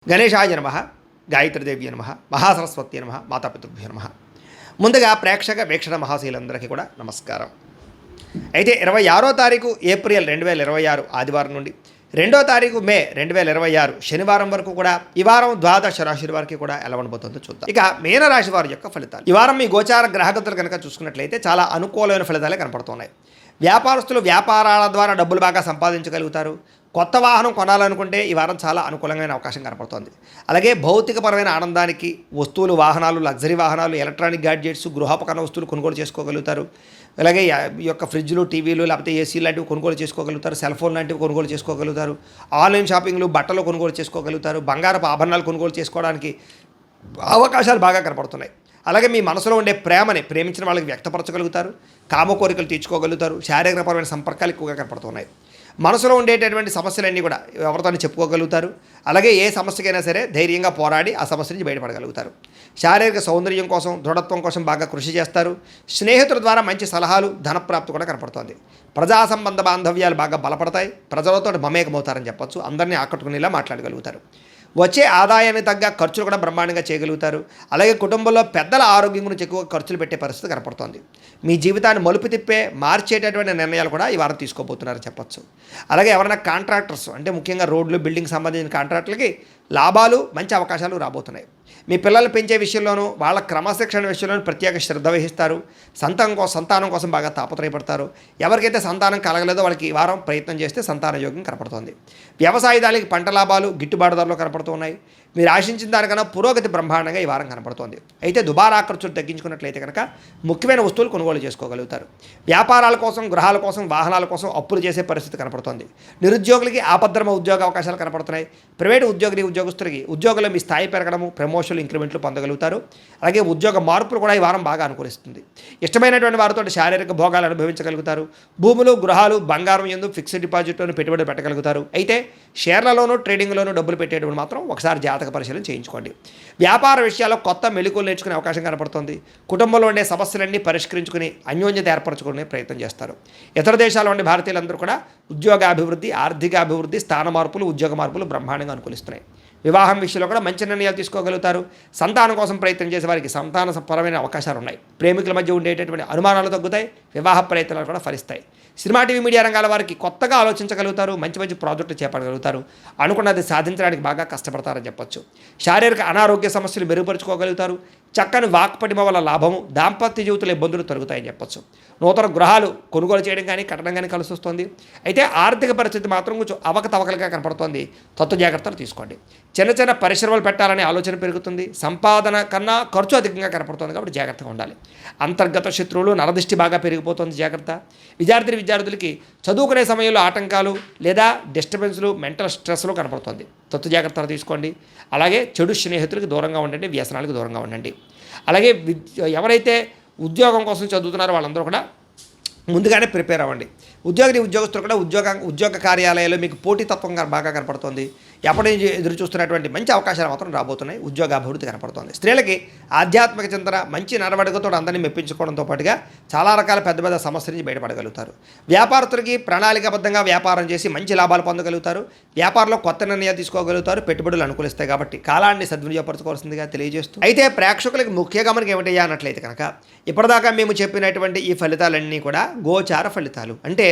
గణేశాయ నమః, గాయత్రీదేవి నమః, మహాసరస్వతి నమః, మాతాపితృభ్యో నమః. ముందుగా ప్రేక్షక వీక్షణ మహాశీలందరికీ కూడా నమస్కారం. అయితే 26వ తారీఖు ఏప్రిల్ 2026 ఆదివారం నుండి 2వ తారీఖు మే 2026 శనివారం వరకు కూడా ఈ వారం ద్వాదశ రాశుల వారికి కూడా ఎలా ఉండబోతుందో చూద్దాం. ఇక మీనరాశి వారి యొక్క ఫలితాలు. ఈ వారం మీ గోచార గ్రహగతులు కనుక చూసుకున్నట్లయితే చాలా అనుకూలమైన ఫలితాలే కనపడుతున్నాయి. వ్యాపారస్తులు వ్యాపారాల ద్వారా డబ్బులు బాగా సంపాదించగలుగుతారు. కొత్త వాహనం కొనాలనుకుంటే ఈ వారం చాలా అనుకూలమైన అవకాశం కనపడుతోంది. అలాగే భౌతికపరమైన ఆనందానికి వస్తువులు, వాహనాలు, లగ్జరీ వాహనాలు, ఎలక్ట్రానిక్ గ్యాడ్జెట్స్, గృహోపకరణ వస్తువులు కొనుగోలు చేసుకోగలుగుతారు. అలాగే ఈ యొక్క ఫ్రిడ్జ్లు, టీవీలు, లేకపోతే ఏసీ లాంటివి కొనుగోలు చేసుకోగలుగుతారు. సెల్ ఫోన్ లాంటివి కొనుగోలు చేసుకోగలుగుతారు. ఆన్లైన్ షాపింగ్లు, బట్టలు కొనుగోలు చేసుకోగలుగుతారు. బంగారపు ఆభరణాలు కొనుగోలు చేసుకోవడానికి అవకాశాలు బాగా కనపడుతున్నాయి. అలాగే మీ మనసులో ఉండే ప్రేమని ప్రేమించిన వాళ్ళకి వ్యక్తపరచగలుగుతారు. కామ కోరికలు తీర్చుకోగలుగుతారు. శారీరకపరమైన సంపర్కాలు ఎక్కువగా కనపడుతున్నాయి. మనసులో ఉండేటటువంటి సమస్యలన్నీ కూడా ఎవరితోనే చెప్పుకోగలుగుతారు. అలాగే ఏ సమస్యకైనా సరే ధైర్యంగా పోరాడి ఆ సమస్య నుంచి బయటపడగలుగుతారు. శారీరక సౌందర్యం కోసం, దృఢత్వం కోసం బాగా కృషి చేస్తారు. స్నేహితుల ద్వారా మంచి సలహాలు, ధనప్రాప్తి కూడా కనపడుతోంది. ప్రజా సంబంధ బాంధవ్యాలు బాగా బలపడతాయి. ప్రజలతో మమేకమవుతారని చెప్పొచ్చు. అందరినీ ఆకట్టుకునేలా మాట్లాడగలుగుతారు. వచ్చే ఆదాయానికి తగ్గ ఖర్చులు కూడా బ్రహ్మాండంగా చేయగలుగుతారు. అలాగే కుటుంబంలో పెద్దల ఆరోగ్యం గురించి ఎక్కువ ఖర్చులు పెట్టే పరిస్థితి కనపడుతోంది. మీ జీవితాన్ని మలుపు తిప్పే మార్చేటటువంటి నిర్ణయాలు కూడా ఈ వారం తీసుకోబోతున్నారని చెప్పొచ్చు. అలాగే ఎవరైనా కాంట్రాక్టర్స్ అంటే ముఖ్యంగా రోడ్లు, బిల్డింగ్ సంబంధించిన కాంట్రాక్టులకి లాభాలు, మంచి అవకాశాలు రాబోతున్నాయి. మీ పిల్లలు పెంచే విషయంలోనూ వాళ్ళ క్రమశిక్షణ విషయంలోనూ ప్రత్యేక శ్రద్ధ వహిస్తారు. సంతానం కోసం బాగా తాపత్రయపడతారు. ఎవరికైతే సంతానం కలగలేదో వాళ్ళకి ఈ వారం ప్రయత్నం చేస్తే సంతాన యోగం కనపడుతోంది. వ్యవసాయదారులకి పంట లాభాలు, గిట్టుబాటు ధరలు కనపడుతున్నాయి. మీరు ఆశించిన దానికన్నా పురోగతి బ్రహ్మాండంగా ఈ వారం కనపడుతోంది. అయితే దుబారా ఖర్చులు తగ్గించుకున్నట్లయితే కనుక ముఖ్యమైన వస్తువులు కొనుగోలు చేసుకోగలుగుతారు. వ్యాపారాల కోసం, గృహాల కోసం, వాహనాల కోసం అప్పులు చేసే పరిస్థితి కనపడుతోంది. నిరుద్యోగులకి ఆపద్ధర్మ ఉద్యోగ అవకాశాలు కనపడుతున్నాయి. ప్రైవేటు ఉద్యోగస్తులకి ఉద్యోగంలో మీ స్థాయి పెరగడము, ప్రమోషన్లు, ఇంక్రిమెంట్లు పొందగలుగుతారు. అలాగే ఉద్యోగ మార్పులు కూడా ఈ వారం బాగా అనుకూలిస్తుంది. ఇష్టమైనటువంటి వారితో శారీరక భోగాలు అనుభవించగలుగుతారు. భూములు, గృహాలు, బంగారం యందు ఫిక్స్డ్ డిపాజిట్లోనూ పెట్టుబడి పెట్టగలుగుతారు. అయితే షేర్లలోనూ, ట్రేడింగ్లోనూ డబ్బులు పెట్టేటప్పుడు మాత్రం ఒకసారి జాతక పరిశీలన చేయించుకోండి. వ్యాపార విషయాల్లో కొత్త మెళుకువలు నేర్చుకునే అవకాశం కనపడుతుంది. కుటుంబంలో ఉండే సమస్యలన్నీ పరిష్కరించుకుని అన్యోన్యత ఏర్పరచుకునే ప్రయత్నం చేస్తారు. ఇతర దేశాల్లో ఉండే భారతీయులందరూ కూడా ఉద్యోగాభివృద్ధి, ఆర్థిక అభివృద్ధి, స్థాన మార్పులు, ఉద్యోగ మార్పులు బ్రహ్మాండంగా అనుకూలిస్తున్నాయి. వివాహం విషయంలో కూడా మంచి నిర్ణయాలు తీసుకోగలుగుతారు. సంతానం కోసం ప్రయత్నం చేసే వారికి సంతానపరమైన అవకాశాలు ఉన్నాయి. ప్రేమికుల మధ్య ఉండేటటువంటి అనుమానాలు తగ్గుతాయి. వివాహ ప్రయత్నాలు కూడా ఫలిస్తాయి. సినిమా, టీవీ, మీడియా రంగాల వారికి కొత్తగా ఆలోచించగలుగుతారు. మంచి మంచి ప్రాజెక్టులు చేపట్టగలుగుతారు. అనుకున్నది సాధించడానికి బాగా కష్టపడతారని చెప్పొచ్చు. శారీరక అనారోగ్య సమస్యలు మెరుగుపరుచుకోగలుగుతారు. చక్కని వాక్పటిమ వల్ల లాభము, దాంపత్య జీవితంలో ఇబ్బందులు తొలగుతాయని చెప్పొచ్చు. నూతన గృహాలు కొనుగోలు చేయడం కానీ, కట్టడం కానీ కలిసి వస్తుంది. అయితే ఆర్థిక పరిస్థితి మాత్రం కొంచెం అవకతవకలుగా కనపడుతోంది. జాగ్రత్తలు తీసుకోండి. చిన్న చిన్న పరిశ్రమలు పెట్టాలనే ఆలోచన పెరుగుతుంది. సంపాదన కన్నా ఖర్చు అధికంగా కనపడుతుంది. కాబట్టి జాగ్రత్తగా ఉండాలి. అంతర్గత శత్రువులు, నరదృష్టి బాగా పెరిగిపోతుంది. జాగ్రత్త. విద్యార్థులకి చదువుకునే సమయంలో ఆటంకాలు లేదా డిస్టర్బెన్స్లు, మెంటల్ స్ట్రెస్లు కనపడుతుంది. జాగ్రత్తలు తీసుకోండి. అలాగే చెడు స్నేహితులకు దూరంగా ఉండండి. వ్యసనాలకు దూరంగా ఉండండి. అలాగే ఎవరైతే ఉద్యోగం కోసం చదువుతున్నారో వాళ్ళందరూ కూడా ముందుగానే ప్రిపేర్ అవ్వండి. ఉద్యోగస్తులు కూడా ఉద్యోగ కార్యాలయాల్లో మీకు పోటీతత్వం బాగా కనపడుతుంది. ఎప్పటి నుంచి ఎదురు చూస్తున్నటువంటి మంచి అవకాశాలు మాత్రం రాబోతున్నాయి. ఉద్యోగాభివృద్ధి కనపడుతుంది. స్త్రీలకి ఆధ్యాత్మిక చింతన, మంచి నడవడికతో అందరినీ మెప్పించుకోవడంతో పాటుగా చాలా రకాల పెద్ద పెద్ద సమస్యల నుంచి బయటపడగలుగుతారు. వ్యాపారస్తులకి ప్రణాళికాబద్ధంగా వ్యాపారం చేసి మంచి లాభాలు పొందగలుగుతారు. వ్యాపారంలో కొత్త నిర్ణయాలు తీసుకోగలుగుతారు. పెట్టుబడులు అనుకూలిస్తాయి. కాబట్టి కాలాన్ని సద్వినియోగపరచుకోవాల్సిందిగా తెలియజేస్తూ, అయితే ప్రేక్షకులకి ముఖ్య గమనిక ఏమిటయ్యా అన్నట్లయితే కనుక ఇప్పటిదాకా మేము చెప్పినటువంటి ఈ ఫలితాలన్నీ కూడా గోచార ఫలితాలు. అంటే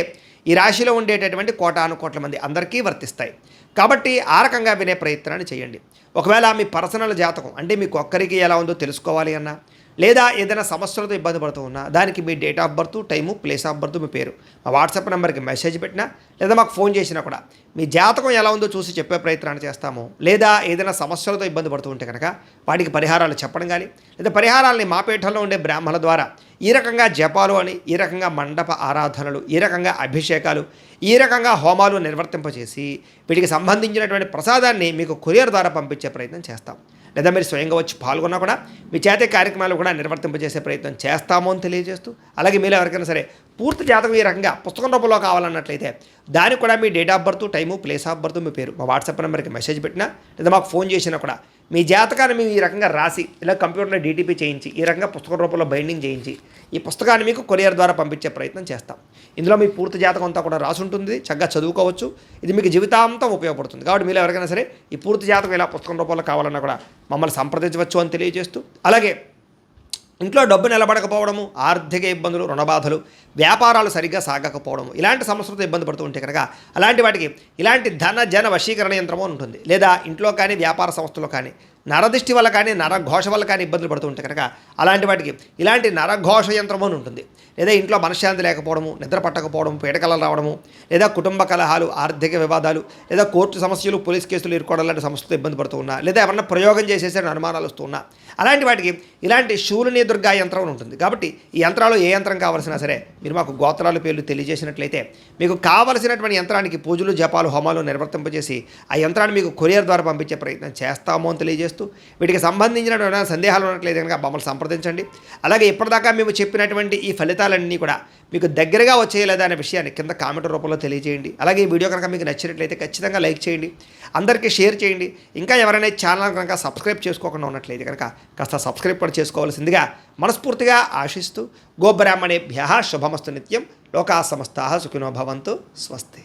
ఈ రాశిలో ఉండేటటువంటి కోటాను కోట్ల మంది అందరికీ వర్తిస్తాయి. కాబట్టి ఆ రకంగా వినే ప్రయత్నాన్ని చేయండి. ఒకవేళ మీ పర్సనల్ జాతకం అంటే మీకు ఒక్కరికి ఎలా ఉందో తెలుసుకోవాలి అన్నా, లేదా ఏదైనా సమస్యలతో ఇబ్బంది పడుతూ ఉన్నా, దానికి మీ date of birth, time, place of birth, మీ పేరు మా వాట్సాప్ నెంబర్కి మెసేజ్ పెట్టినా, లేదా మాకు ఫోన్ చేసినా కూడా మీ జాతకం ఎలా ఉందో చూసి చెప్పే ప్రయత్నాన్ని చేస్తాము. లేదా ఏదైనా సమస్యలతో ఇబ్బంది పడుతూ ఉంటే కనుక వాటికి పరిహారాలు చెప్పడం కానీ, లేదా పరిహారాలని మా పీఠంలో ఉండే బ్రాహ్మణుల ద్వారా ఈ రకంగా జపాలు అని, ఈ రకంగా మండప ఆరాధనలు, ఈ రకంగా అభిషేకాలు, ఈ రకంగా హోమాలు నిర్వర్తింపచేసి వీటికి సంబంధించినటువంటి ప్రసాదాన్ని మీకు కొరియర్ ద్వారా పంపించే ప్రయత్నం చేస్తాం. లేదా మీరు స్వయంగా వచ్చి పాల్గొన్నా కూడా మీ చేతే కార్యక్రమాలు కూడా నిర్వర్తింపజేసే ప్రయత్నం చేస్తాము అని తెలియజేస్తూ, అలాగే మీరు ఎవరికైనా సరే పూర్తి జాతకం ఈ రకంగా పుస్తకం రూపంలో కావాలన్నట్లయితే దానికి కూడా మీ date of birth, time, place of birth, మీ పేరు మా వాట్సాప్ నెంబర్కి మెసేజ్ పెట్టినా, లేదా మాకు ఫోన్ చేసినా కూడా మీ జాతకాన్ని మేము ఈ రకంగా రాసి ఇలా కంప్యూటర్లో డీటీపీ చేయించి ఈ రకంగా పుస్తక రూపంలో బైండింగ్ చేయించి ఈ పుస్తకాన్ని మీకు కొరియర్ ద్వారా పంపించే ప్రయత్నం చేస్తాం. ఇందులో మీ పూర్తి జాతకం అంతా కూడా రాసి ఉంటుంది, చక్కగా చదువుకోవచ్చు. ఇది మీకు జీవితాంతం ఉపయోగపడుతుంది. కాబట్టి మీరు ఎవరికైనా సరే ఈ పూర్తి జాతకం ఇలా పుస్తకం రూపంలో కావాలన్నా కూడా మమ్మల్ని సంప్రదించవచ్చు అని తెలియజేస్తూ, అలాగే ఇంట్లో డబ్బు నిలబడకపోవడము, ఆర్థిక ఇబ్బందులు, రుణబాధలు, వ్యాపారాలు సరిగ్గా సాగకపోవడము, ఇలాంటి సమస్యలతో ఇబ్బంది పడుతూ ఉంటే కనుక అలాంటి వాటికి ఇలాంటి ధన జన వశీకరణ యంత్రము అని ఉంటుంది. లేదా ఇంట్లో కానీ వ్యాపార సంస్థలో కానీ నరదిష్టి వల్ల కానీ నరఘోష వల్ల కానీ ఇబ్బందులు పడుతూ ఉంటే కనుక అలాంటి వాటికి ఇలాంటి నరఘోష యంత్రము అని ఉంటుంది. లేదా ఇంట్లో మనశ్శాంతి లేకపోవడము, నిద్ర పట్టకపోవడము, పీడకలలు రావడము, లేదా కుటుంబ కలహాలు, ఆర్థిక వివాదాలు, లేదా కోర్టు సమస్యలు, పోలీస్ కేసులు ఇరుకోవడం లాంటి సమస్యలతో ఇబ్బంది పడుతూ ఉన్నా, లేదా ఎవరన్నా ప్రయోగం చేసేసే అనుమానాలు వస్తూ ఉన్నా, అలాంటి వాటికి ఇలాంటి శూలిని దుర్గా యంత్రం అని ఉంటుంది. కాబట్టి ఈ యంత్రాలు ఏ యంత్రం కావాల్సినా సరే మీరు మాకు గోత్రాల పేర్లు తెలియజేసినట్లయితే మీకు కావలసినటువంటి యంత్రానికి పూజలు, జపాలు, హోమాలు నిర్వర్తింపజేసి ఆ యంత్రాన్ని మీకు కొరియర్ ద్వారా పంపించే ప్రయత్నం చేస్తాము అని తెలియజేస్తూ, వీటికి సంబంధించిన సందేహాలు ఉన్నట్లయితే కనుక మమ్మల్ని సంప్రదించండి. అలాగే ఇప్పటిదాకా మేము చెప్పినటువంటి ఈ ఫలితాలన్నీ కూడా మీకు దగ్గరగా వచ్చేయలేదా అనే విషయాన్ని కింద కామెంట్ రూపంలో తెలియజేయండి. అలాగే ఈ వీడియో కనుక మీకు నచ్చినట్లయితే ఖచ్చితంగా లైక్ చేయండి, అందరికీ షేర్ చేయండి. ఇంకా ఎవరైనా ఛానల్ కనుక సబ్స్క్రైబ్ చేసుకోకుండా ఉన్నట్లయితే కనుక కాస్త సబ్స్క్రైబ్ కూడా చేసుకోవాల్సిందిగా మనస్ఫూర్తిగా ఆశిస్తూ, గోబ్రాహ్మణేభ్యః శుభమస్తు నిత్యం, లోకా సమస్తాః సుఖినో భవంతు, స్వస్తి.